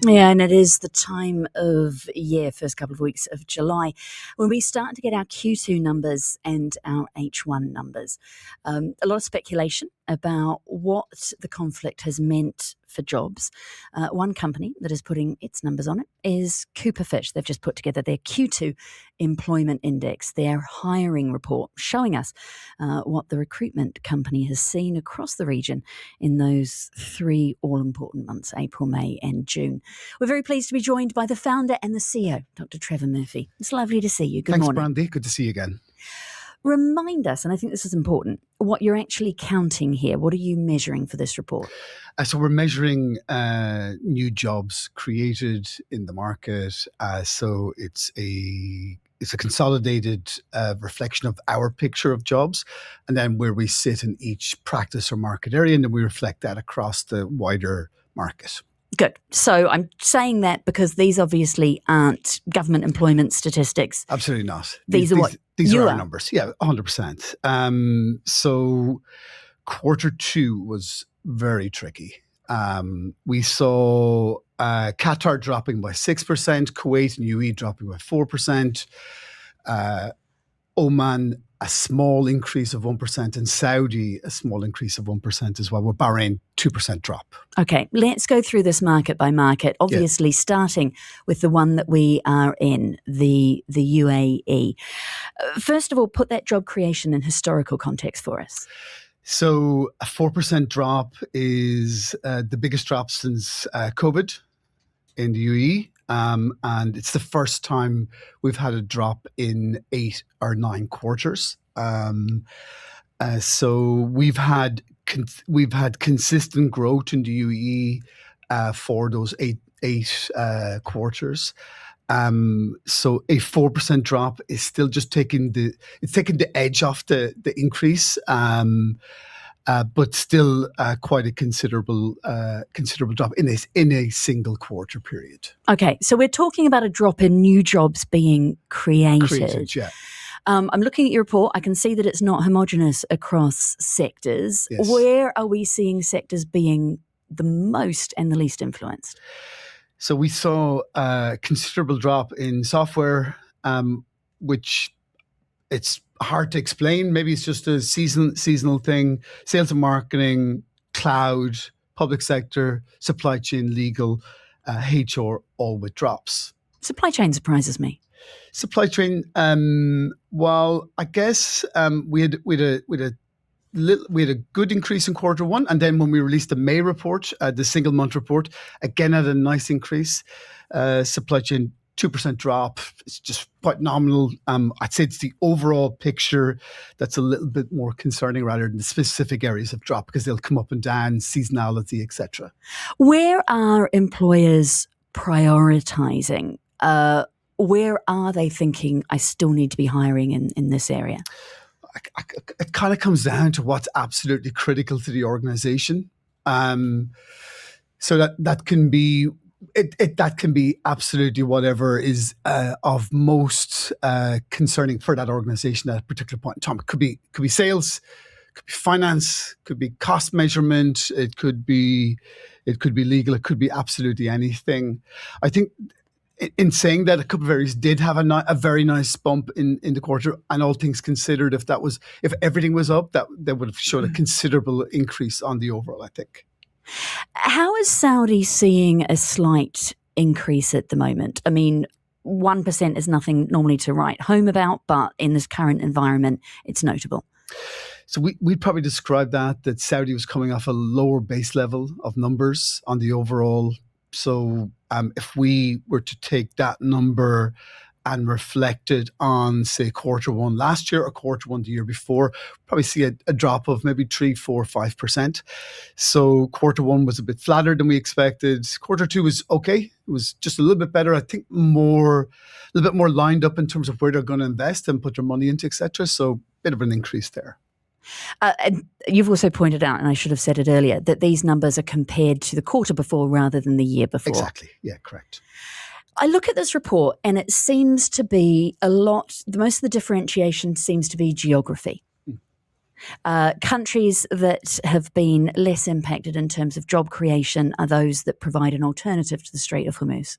Yeah, and it is the time of year, first couple of weeks of July, when we start to get our Q2 numbers and our H1 numbers. A lot of speculation about what the conflict has meant for jobs. One company that is putting its numbers on it is Cooper Fish. They've just put together their Q2 Employment Index, their hiring report, showing us what the recruitment company has seen across the region in those three all-important months, April, May and June. We're very pleased to be joined by the founder and the CEO, Dr. Trefor Murphy. It's lovely to see you. Good morning. Thanks, Brandy. Good to see you again. Remind us, and I think this is important, what you're actually counting here. What are you measuring for this report? So we're measuring new jobs created in the market. So it's a consolidated reflection of our picture of jobs, and then where we sit in each practice or market area, and then we reflect that across the wider market. Good. So I'm saying that because these obviously aren't government employment statistics. Absolutely not. These are our numbers. Yeah, 100%. So quarter two was very tricky. We saw Qatar dropping by 6%, Kuwait and UAE dropping by 4%, Oman a small increase of 1%, and Saudi a small increase of 1% as well, with Bahrain 2% drop. Okay, let's go through this market by market, obviously starting with the one that we are in, the UAE. First of all, put that job creation in historical context for us. So a 4% drop is the biggest drop since COVID in the UAE. And it's the first time we've had a drop in 8 or 9 quarters. So we've had consistent growth in the UAE for those eight quarters. So a 4% drop is still just taking the edge off the increase. But still quite a considerable drop in a single quarter period. Okay, so we're talking about a drop in new jobs being created. Yeah. I'm looking at your report. I can see that it's not homogenous across sectors. Yes. Where are we seeing sectors being the most and the least influenced? So we saw a considerable drop in software, which it's hard to explain. Maybe it's just a seasonal thing. Sales and marketing, cloud, public sector, supply chain, legal, HR, all with drops. Supply chain surprises me. Supply chain, well, I guess we had a good increase in quarter one, and then when we released the May report, the single month report, again had a nice increase. Supply chain 2% drop. It's just quite nominal. I'd say it's the overall picture that's a little bit more concerning rather than the specific areas of drop, because they'll come up and down, seasonality, etc. Where are employers prioritizing? Where are they thinking, I still need to be hiring in this area? It kind of comes down to what's absolutely critical to the organization. So that can be that can be absolutely whatever is of most concerning for that organization at a particular point in time. It could be sales, could be finance, could be cost measurement, it could be legal, it could be absolutely anything. I think in saying that, a couple of areas did have a very nice bump in the quarter, and all things considered, if everything was up, that would have shown a considerable increase on the overall, I think. How is Saudi seeing a slight increase at the moment? I mean, 1% is nothing normally to write home about, but in this current environment, it's notable. So we'd probably describe that Saudi was coming off a lower base level of numbers on the overall. So if we were to take that number and reflect it on, say, quarter one last year or quarter one the year before, probably see a drop of maybe 3%, 4%, 5%. So quarter one was a bit flatter than we expected. Quarter two was okay. It was just a little bit better. I think a little bit more lined up in terms of where they're going to invest and put their money into, etc. So a bit of an increase there. And you've also pointed out, and I should have said it earlier, that these numbers are compared to the quarter before rather than the year before. Exactly. Yeah, correct. I look at this report and it seems to be most of the differentiation seems to be geography. Countries that have been less impacted in terms of job creation are those that provide an alternative to the Strait of Hormuz.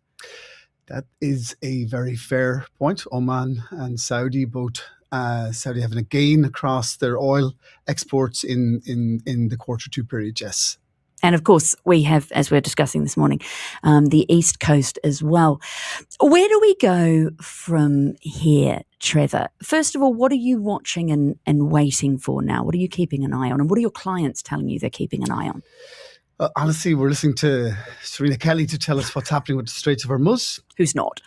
That is a very fair point. Oman and Saudi, both Saudi having a gain across their oil exports in the Q2 period, yes. And of course, we have, as we're discussing this morning, the East Coast as well. Where do we go from here, Trevor? First of all, what are you watching and waiting for now? What are you keeping an eye on? And what are your clients telling you they're keeping an eye on? Honestly, we're listening to Serena Kelly to tell us what's happening with the Straits of Hormuz. Who's not?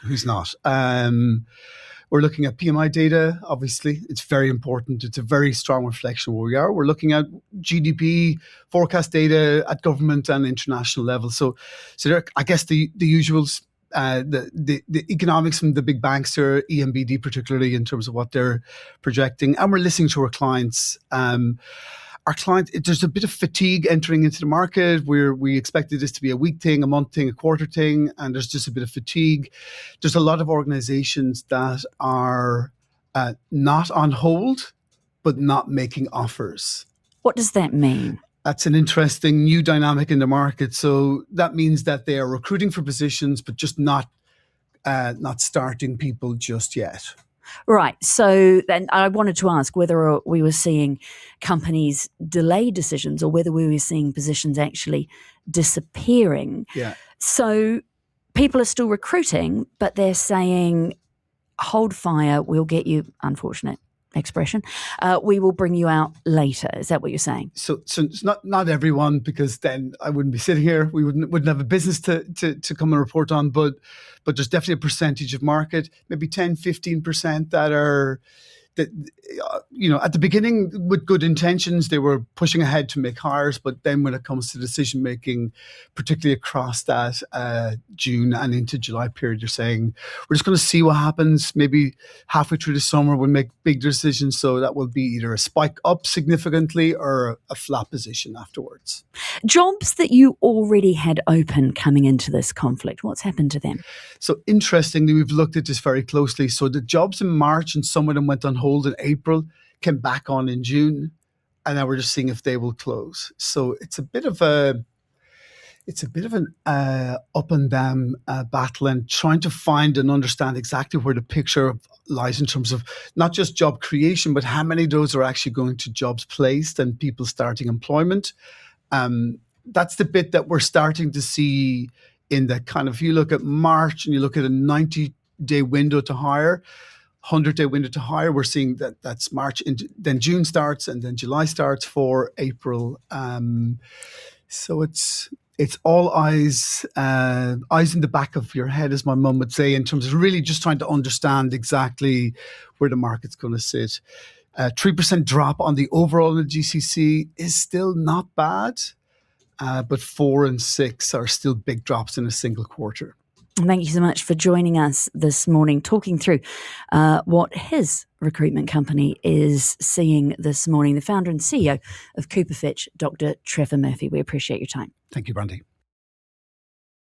We're looking at PMI data, obviously. It's very important. It's a very strong reflection of where we are. We're looking at GDP forecast data at government and international level. So there, I guess the usuals, the economics from the big banks there, EMBD particularly, in terms of what they're projecting. And we're listening to our clients. Our client, there's a bit of fatigue entering into the market where we expected this to be a week thing, a month thing, a quarter thing, and there's just a bit of fatigue. There's a lot of organizations that are not on hold, but not making offers. What does that mean? That's an interesting new dynamic in the market. So that means that they are recruiting for positions, but just not starting people just yet. Right. So then I wanted to ask whether we were seeing companies delay decisions or whether we were seeing positions actually disappearing. Yeah. So people are still recruiting, but they're saying, hold fire, we'll get you, unfortunate expression, we will bring you out later. Is that what you're saying? So it's not everyone, because then I wouldn't be sitting here. We wouldn't have a business to come and report on, but there's definitely a percentage of market, maybe 10-15% that are at the beginning with good intentions, they were pushing ahead to make hires, but then when it comes to decision making, particularly across that June and into July period, they're saying we're just going to see what happens. Maybe halfway through the summer we'll make big decisions, so that will be either a spike up significantly or a flat position afterwards. Jobs that you already had open coming into this conflict, what's happened to them? So interestingly, we've looked at this very closely. So the jobs in March, and some of them went on hold in April, came back on in June, and now we're just seeing if they will close. So it's a bit of an up and down battle, and trying to find and understand exactly where the picture lies in terms of not just job creation, but how many of those are actually going to jobs placed and people starting employment. That's the bit that we're starting to see in that kind of, if you look at March and you look at a 90-day window to hire, 100-day window to hire, we're seeing that's March, then June starts, and then July starts for April. So it's all eyes in the back of your head, as my mum would say, in terms of really just trying to understand exactly where the market's going to sit. 3% drop on the overall in the GCC is still not bad, but 4 and 6 are still big drops in a single quarter. Thank you so much for joining us this morning, talking through what his recruitment company is seeing this morning. The founder and CEO of Cooper Fitch, Dr. Trefor Murphy. We appreciate your time. Thank you, Brandy.